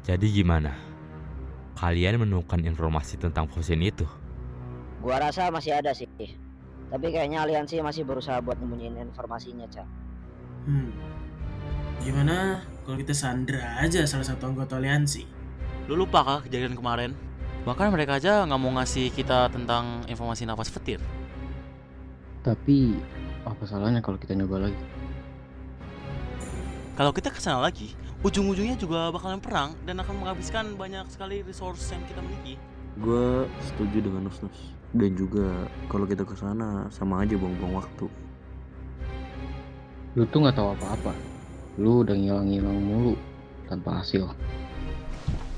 Jadi gimana? Kalian menemukan informasi tentang Fosin itu? Gua rasa masih ada sih. Tapi kayaknya aliansi masih berusaha buat nyembunyiin informasinya, Cak. Gimana kalau kita sandra aja salah satu anggota aliansi? Lu lupa kah kejadian kemarin? Bahkan mereka aja nggak mau ngasih kita tentang informasi nafas petir. Tapi apa salahnya kalau kita nyoba lagi? Kalau kita kesana lagi, ujung-ujungnya juga bakalan perang dan akan menghabiskan banyak sekali resource yang kita miliki. Gue setuju dengan Nus-Nus. Dan juga kalau kita ke sana sama aja buang-buang waktu. Lu tuh nggak tahu apa-apa. Lu udah ngilang-ngilang mulu tanpa hasil.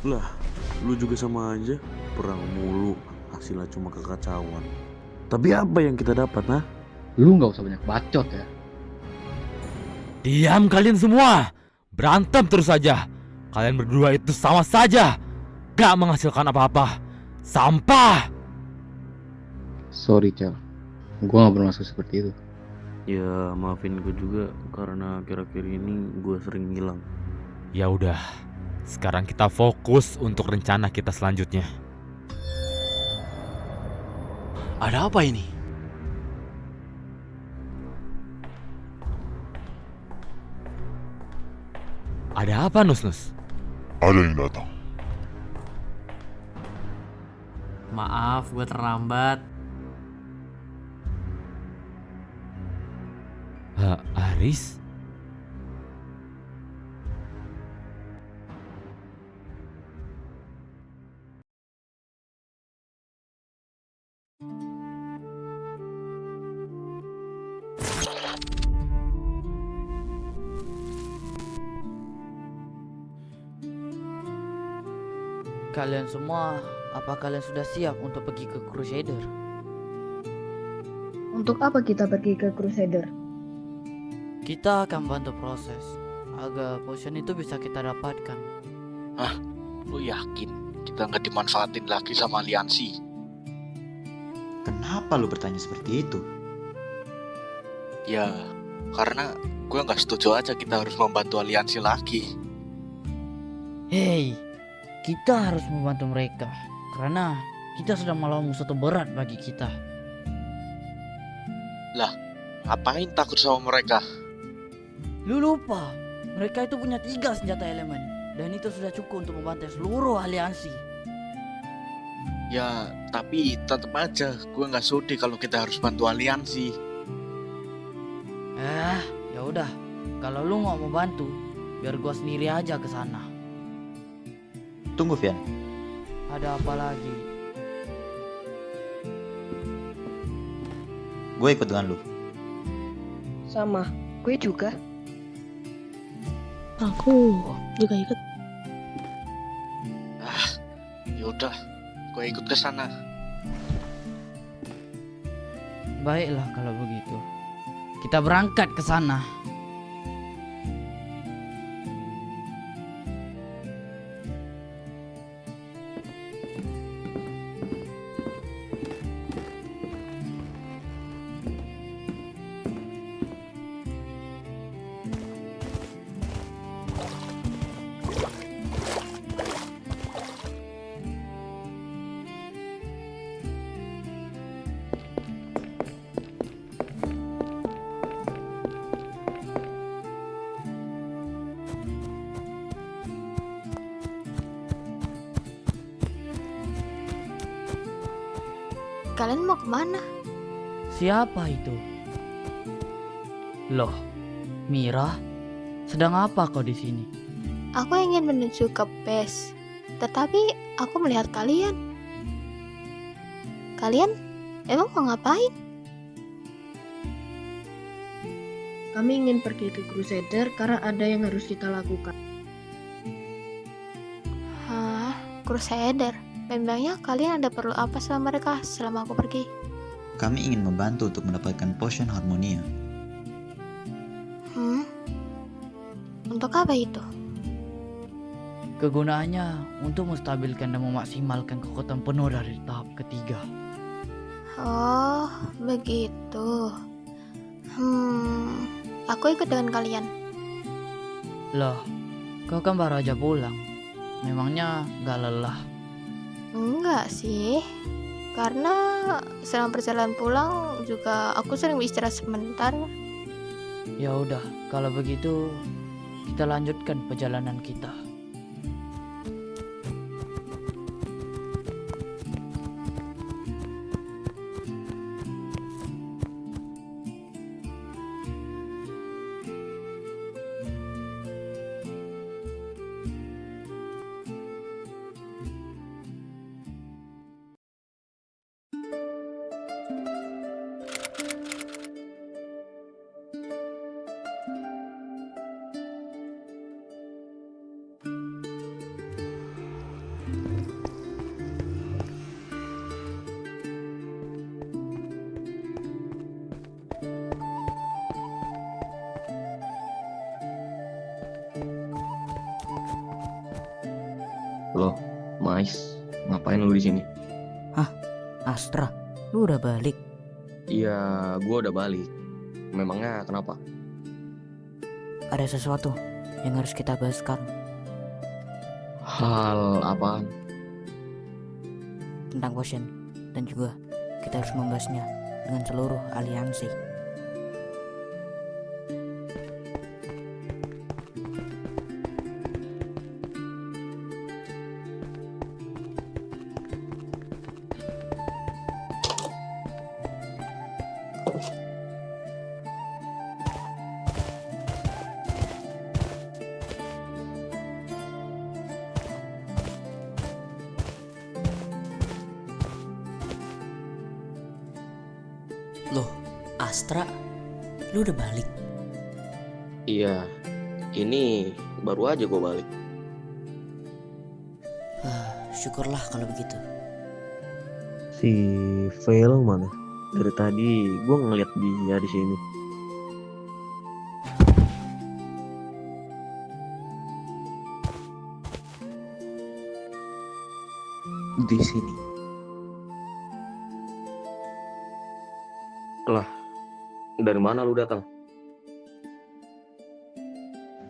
Lah, lu juga sama aja. Perang mulu, hasilnya cuma kekacauan. Tapi apa yang kita dapat, nah? Lu nggak usah banyak bacot ya. Diam kalian semua! Berantem terus saja. Kalian berdua itu sama saja. Gak menghasilkan apa-apa. Sampah! Sorry, Cel. Gua nggak bermaksud seperti itu. Ya, maafin gue juga karena akhir-akhir ini gue sering ngilang. Ya udah, sekarang kita fokus untuk rencana kita selanjutnya. Ada apa ini? Ada apa, Nus-Nus? Ada yang datang. Maaf, gue terlambat. Aris? Kalian semua, apa kalian sudah siap untuk pergi ke Crusader? Untuk apa kita pergi ke Crusader? Kita akan bantu proses agar potion itu bisa kita dapatkan. Hah? Lu yakin kita nggak dimanfaatin lagi sama aliansi? Kenapa lu bertanya seperti itu? Ya, karena gue nggak setuju aja kita harus membantu aliansi lagi. Hei, kita harus membantu mereka karena kita sudah melawan musuh terberat bagi kita. Lah, ngapain takut sama mereka? Lu lupa, mereka itu punya 3 senjata elemen dan itu sudah cukup untuk membantai seluruh aliansi. Ya, tapi tetap aja gue nggak sudi kalau kita harus bantu aliansi. Ya udah, kalau lu nggak mau bantu, biar gua sendiri aja ke sana. Tunggu, Vian. Ada apa lagi? Gue ikut dengan lu. Sama, gue juga. Aku juga ikut. Yaudah, gue ikut ke sana. Baiklah kalau begitu. Kita berangkat ke sana. kalian mau kemana? Siapa itu? Loh, Mira, sedang apa kau di sini? Aku ingin menuju ke base, tetapi aku melihat kalian. Kalian emang mau ngapain? Kami ingin pergi ke Crusader karena ada yang harus kita lakukan. Hah, Crusader? Memangnya kalian ada perlu apa sama mereka selama aku pergi? Kami ingin membantu untuk mendapatkan potion harmonia. Untuk apa itu? Kegunaannya untuk menstabilkan dan memaksimalkan kekuatan penuh dari tahap ketiga. Oh, begitu. Aku ikut dengan kalian. Loh, kau kan baru aja pulang. Memangnya gak lelah? Enggak sih. Karena selama perjalanan pulang juga aku sering beristirahat sebentar. Ya udah, kalau begitu kita lanjutkan perjalanan kita. Loh, Mais, ngapain lu di sini? Astra, lu udah balik? Iya, gua udah balik. Memangnya kenapa? Ada sesuatu yang harus kita bahas sekarang. Hal apaan? Tentang potion. Dan juga kita harus membahasnya dengan seluruh aliansi. Loh, Astra, lu udah balik? Iya, ini baru aja gua balik. Syukurlah kalau begitu. Si Veil mana? Dari tadi gue ngeliat dia di sini. Di sini. Lah, dari mana lu datang?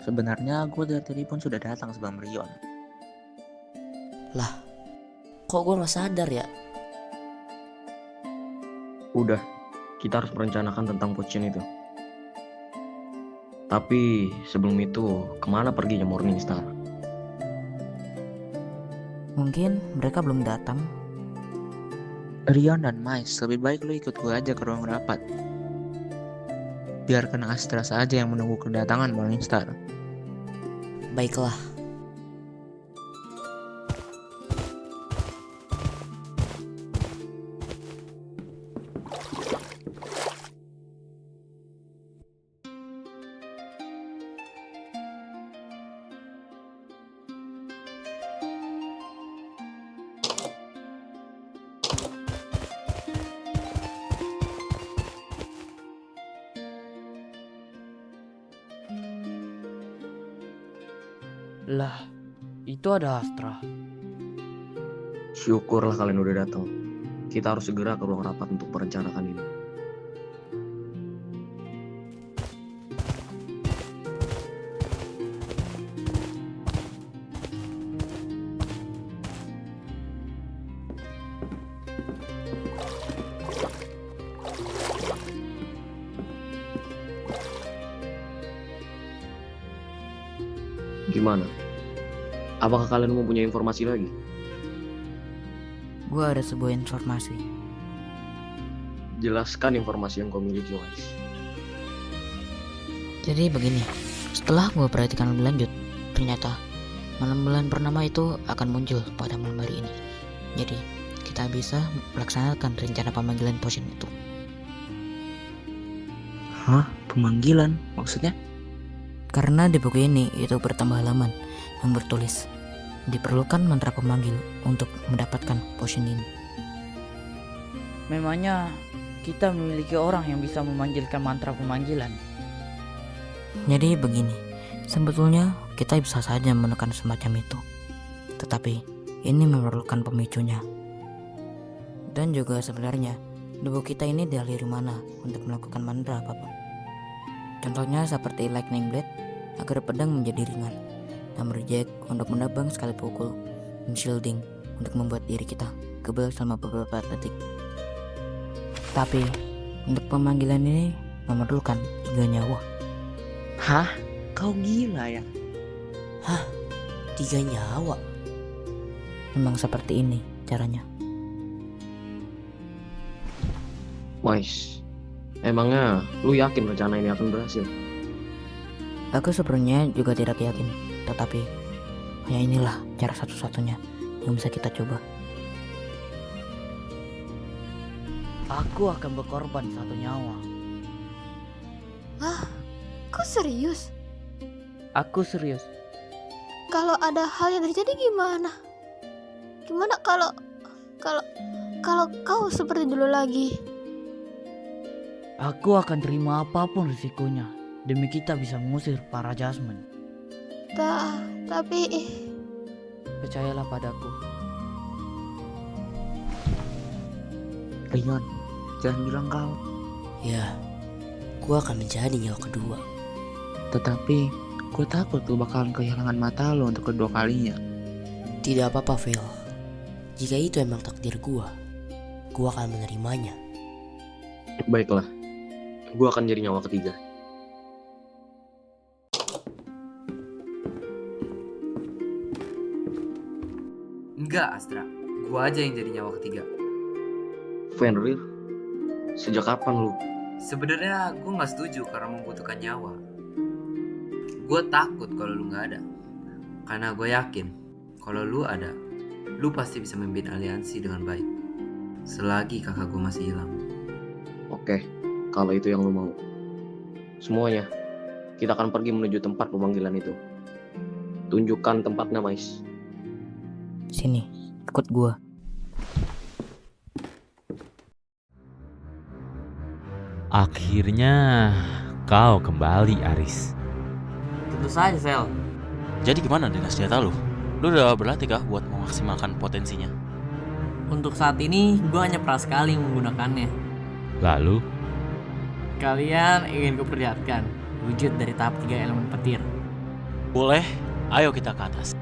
Sebenarnya gue dari tadi pun sudah datang sebelum Rion. Lah, kok gue gak sadar ya? Udah, kita harus merencanakan tentang potion itu. Tapi sebelum itu, kemana perginya Morningstar? Mungkin mereka belum datang. Rion dan Mais, lebih baik lu ikut gue aja ke ruang rapat. Biarkan Astra saja yang menunggu kedatangan Morningstar. Baiklah. Lah, itu ada Astra. Syukurlah kalian udah datang. Kita harus segera ke ruang rapat untuk merencanakan ini. Gimana? Apakah kalian mempunyai informasi lagi? Gua ada sebuah informasi. Jelaskan informasi yang kau miliki, Wise. Jadi begini, setelah gue perhatikan lebih lanjut, ternyata malam bulan purnama itu akan muncul pada malam hari ini. Jadi kita bisa melaksanakan rencana pemanggilan potion itu. Hah? Pemanggilan? Maksudnya? Karena di buku ini itu bertambah halaman yang bertulis diperlukan mantra pemanggil untuk mendapatkan potion ini. Memangnya kita memiliki orang yang bisa memanggilkan mantra pemanggilan. Jadi begini, sebetulnya kita bisa saja menekan semacam itu, tetapi ini memerlukan pemicunya. Dan juga sebenarnya tubuh kita ini dialiri mana untuk melakukan mantra apapun. Contohnya seperti lightning blade agar pedang menjadi ringan, hammer jack untuk menebang sekali pukul, dan shielding untuk membuat diri kita kebal selama beberapa detik. Tapi untuk pemanggilan ini memerlukan 3 nyawa. Hah? Kau gila ya? Hah? 3 nyawa? Memang seperti ini caranya. Wise, emangnya lu yakin rencana ini akan berhasil? Aku sebenarnya juga tidak yakin, tetapi hanya inilah cara satu-satunya yang bisa kita coba. Aku akan berkorban 1 nyawa. Hah? Kau serius? Aku serius. Kalau ada hal yang terjadi gimana? Gimana kalau kau seperti dulu lagi? Aku akan terima apapun risikonya demi kita bisa mengusir para Jasmine. Tapi Percayalah padaku. Rion, jangan bilang kau. Ya, gua akan menjadi nyawa kedua. Tetapi, gue takut lu bakalan kehilangan mata lu untuk kedua kalinya. Tidak apa-apa, Phil. Jika itu emang takdir gua akan menerimanya. Baiklah, gue akan jadi nyawa ketiga. Enggak, Astra. Gua aja yang jadi nyawa ketiga. Fenrir, sejak kapan lu? Sebenarnya gue nggak setuju karena membutuhkan nyawa. Gue takut kalau lu nggak ada. Karena gue yakin kalau lu ada, lu pasti bisa memimpin aliansi dengan baik. Selagi kakak gue masih hilang. Oke, kalau itu yang lu mau. Semuanya, kita akan pergi menuju tempat pemanggilan itu. Tunjukkan tempatnya, Mais. Sini, ikut gua. Akhirnya kau kembali, Aris. Tentu saja, Sel. Jadi gimana dengan senjata lu? Lu udah berlatih kah buat memaksimalkan potensinya? Untuk saat ini, gue hanya pernah sekali menggunakannya. Lalu? Kalian ingin kuperlihatkan wujud dari tahap 3 elemen petir? Boleh, ayo kita ke atas.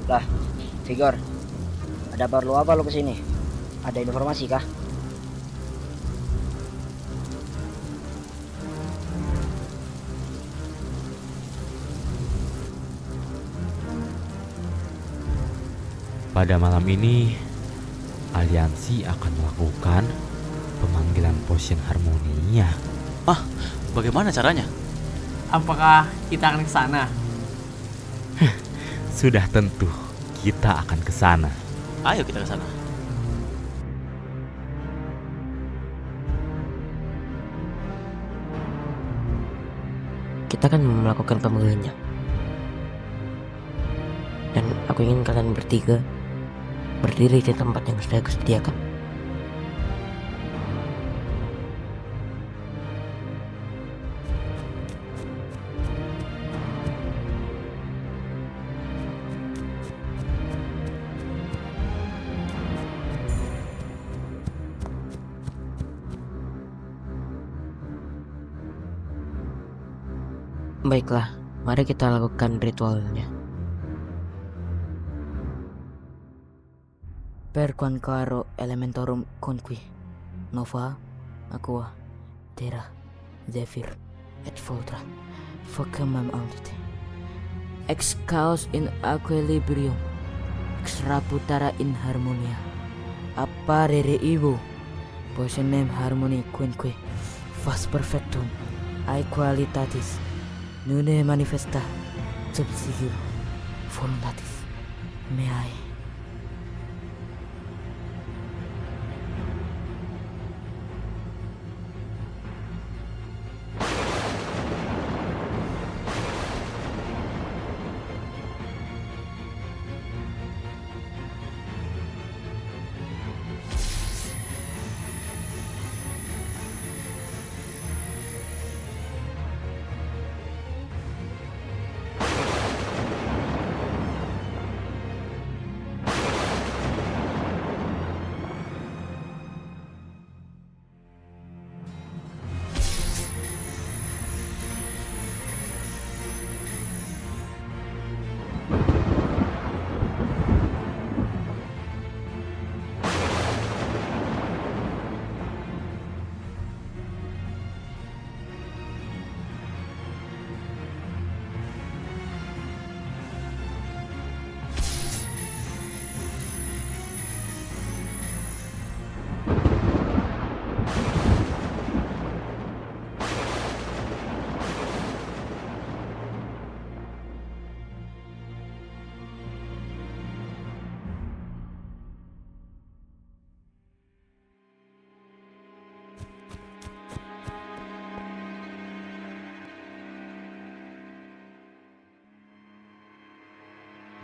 Lah, Vigor, ada perlu apa lo kesini? Ada informasi kah? Pada malam ini, aliansi akan melakukan pemanggilan potion harmonia. Ah, bagaimana caranya? Apakah kita akan ke sana? Sudah tentu kita akan ke sana. Ayo kita ke sana. Kita akan melakukan pemanggilannya. Dan aku ingin kalian bertiga berdiri di tempat yang sudah aku sediakan. Baiklah, Mari kita lakukan ritualnya. Per quanquaro elementorum conqui nova aqua terra zephyr et fultra focamam audite ex chaos in equilibrium ex raputara in harmonia apparere ivo potionem harmoni quinque fas perfectum aequalitatis nune manifesta subsigilo voluntatis meae.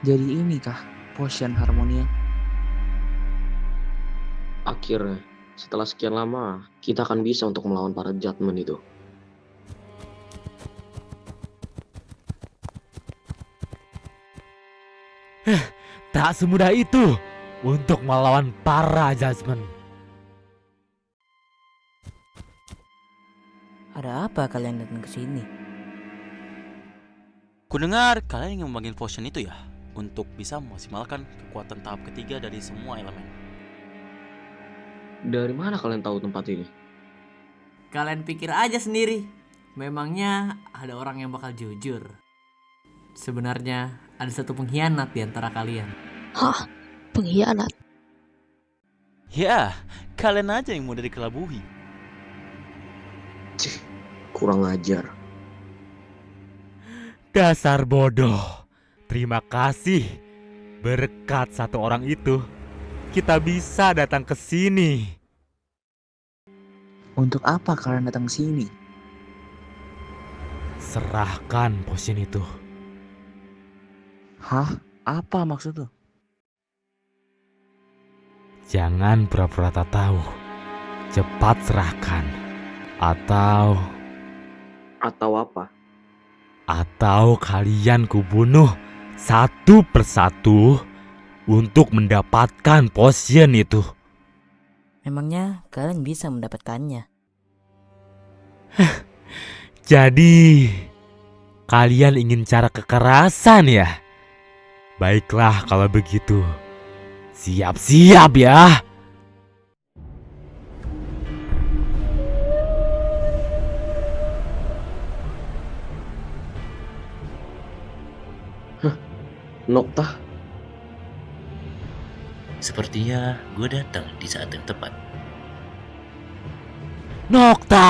Jadi ini kah potion harmonia? Akhirnya, setelah sekian lama, kita akan bisa untuk melawan para judgment itu. Tak semudah itu untuk melawan para judgment. Ada apa kalian datang ke sini? Kudengar kalian ingin membagikan potion itu ya, untuk bisa memaksimalkan kekuatan tahap ketiga dari semua elemen. Dari mana kalian tahu tempat ini? Kalian pikir aja sendiri. Memangnya ada orang yang bakal jujur? Sebenarnya ada satu pengkhianat di antara kalian. Hah? Pengkhianat? Ya, kalian aja yang mudah dikelabuhi. Cih, kurang ajar. Dasar bodoh. Terima kasih. Berkat satu orang itu, kita bisa datang ke sini. Untuk apa kalian datang ke sini? Serahkan potion itu. Hah? Apa maksud lu? Jangan pura-pura tak tahu. Cepat serahkan. Atau apa? Atau kalian kubunuh satu persatu untuk mendapatkan potion itu. Memangnya kalian bisa mendapatkannya? Jadi kalian ingin cara kekerasan ya? Baiklah kalau begitu. Siap-siap ya. Nokta? Sepertinya gue datang di saat yang tepat. Nokta,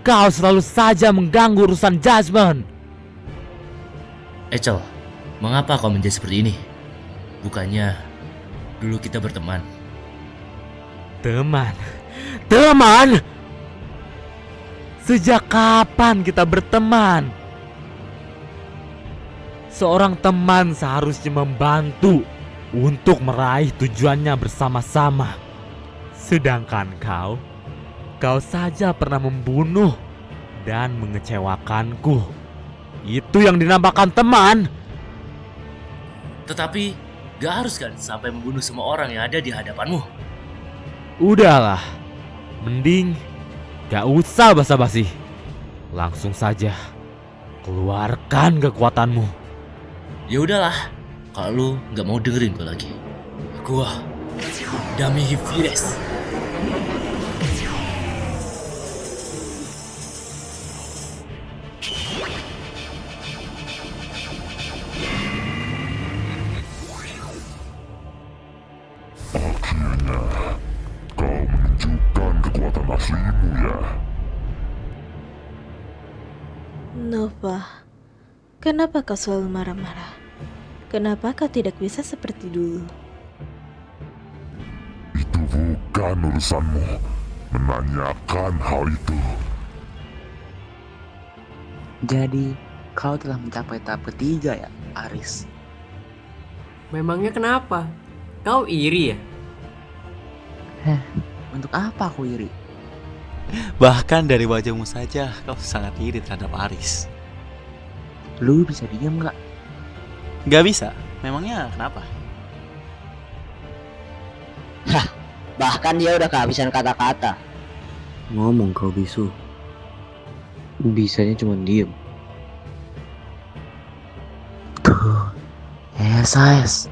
kau selalu saja mengganggu urusan judgment. Echel, mengapa kau menjadi seperti ini? Bukannya dulu kita berteman. Teman? Sejak kapan kita berteman? Seorang teman seharusnya membantu untuk meraih tujuannya bersama-sama. Sedangkan kau saja pernah membunuh dan mengecewakanku. Itu yang dinamakan teman. Tetapi gak harus kan sampai membunuh semua orang yang ada di hadapanmu. Udahlah, mending gak usah basa-basi. Langsung saja Keluarkan kekuatanmu. Ya udahlah, kalau lu nggak mau dengerin gue lagi. Gua Dami Hifires. Akhirnya kau menunjukkan kekuatan aslimu ya. Nova, kenapa kau selalu marah-marah? Kenapa kau tidak bisa seperti dulu? Itu bukan urusanmu menanyakan hal itu. Jadi, kau telah mencapai tahap ketiga ya, Aris? Memangnya kenapa? Kau iri ya? Untuk apa aku iri? Bahkan dari wajahmu saja kau sangat iri terhadap Aris. Lu bisa diam nggak? Gak bisa, memangnya kenapa? Bahkan dia udah kehabisan kata-kata. Ngomong kau bisu. Bisanya cuma diem. Tuh, SAS.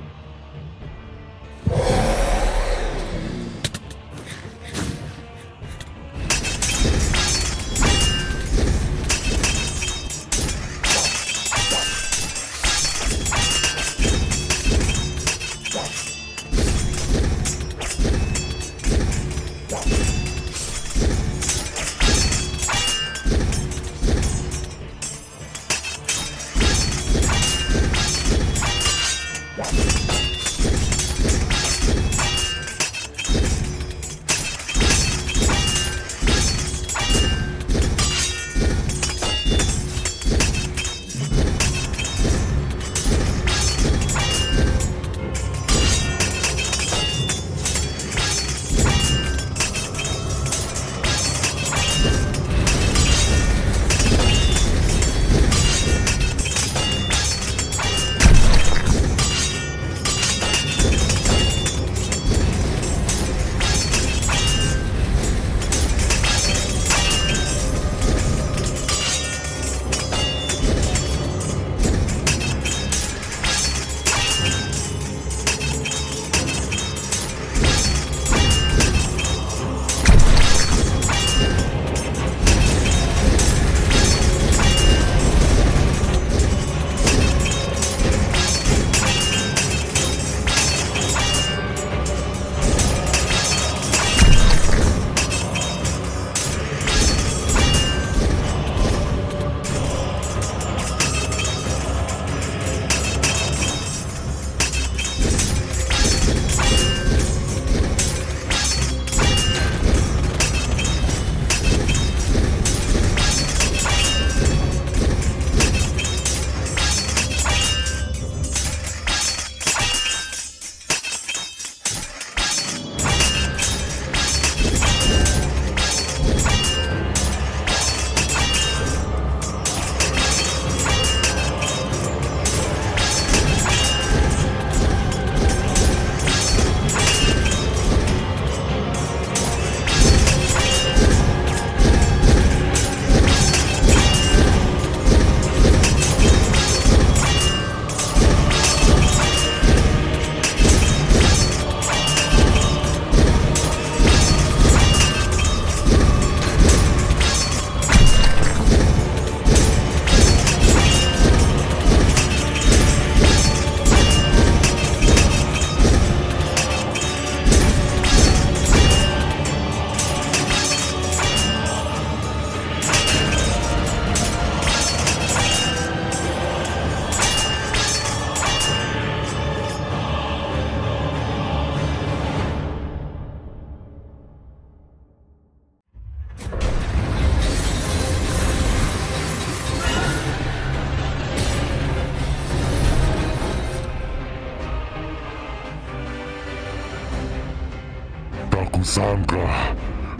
Kusangka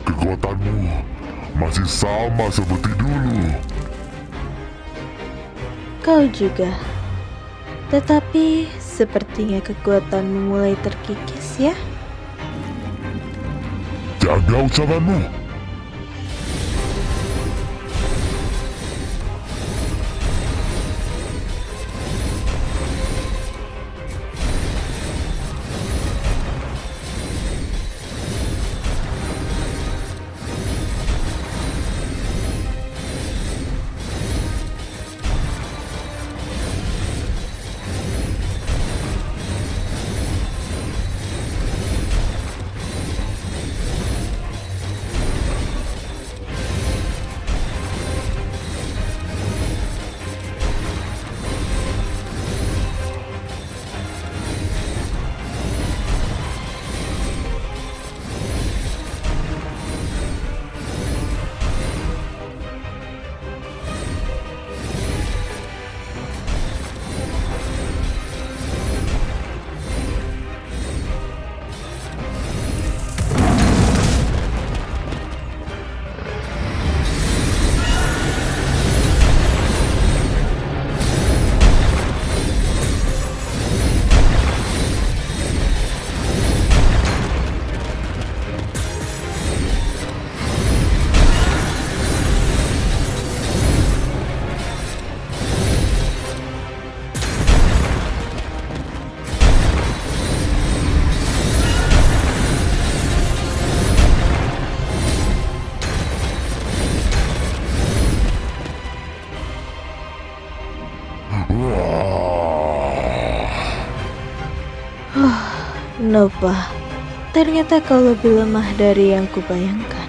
kekuatanmu masih sama seperti dulu. Kau juga. Tetapi sepertinya kekuatanmu mulai terkikis ya. Jaga ucapanmu. Nova, ternyata kau lebih lemah dari yang kubayangkan.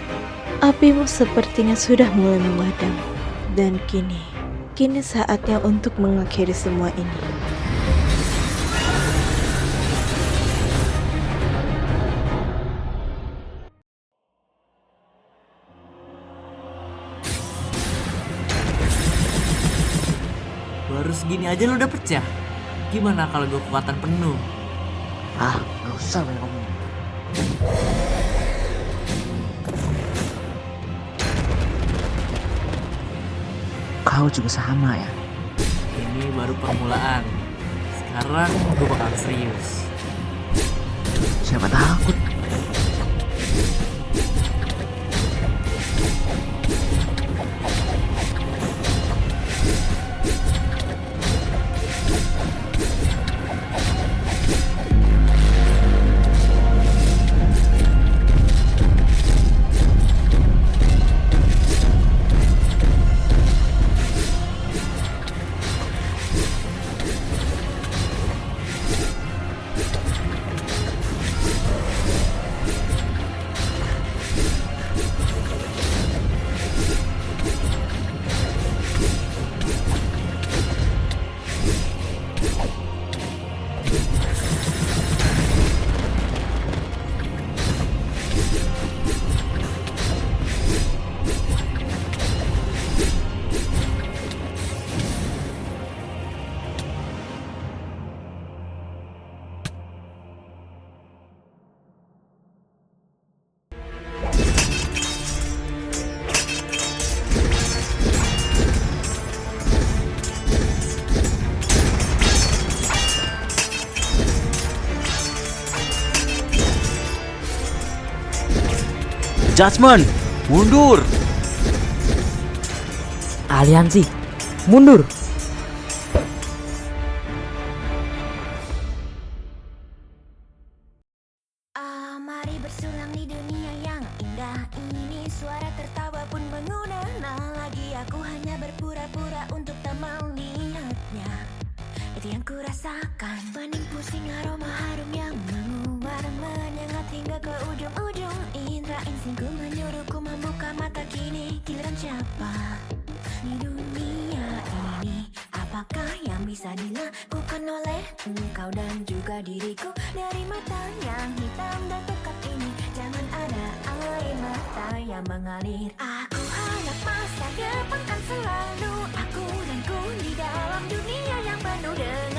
Apimu sepertinya sudah mulai memadam. Dan kini saatnya untuk mengakhiri semua ini. Baru segini aja lu udah pecah. Gimana kalau gue kekuatan penuh? Ah, gak usah banyak ngomong. Kau juga sama ya? Ini baru permulaan. Sekarang gue bakal serius. Siapa takut? Judgment, mundur. Aliansi, mundur. Mari bersulang di dunia yang indah ini. Suara tertawa pun mengena lagi. Aku hanya berpura-pura untuk tak melihatnya. Itu yang kurasakan. Pening pusing aroma harum yang menguar, menyengat hingga ke ujung-ujung. Indra instingku menyuruhku membuka mata. Kini giliran siapa di dunia ini? Apakah yang bisa dilakukan oleh engkau dan juga diriku? Dari mata yang hitam dan pekat ini, jangan ada air mata yang mengalir. Aku harap masa depan kan selalu aku dan ku di dalam dunia yang penuh dengan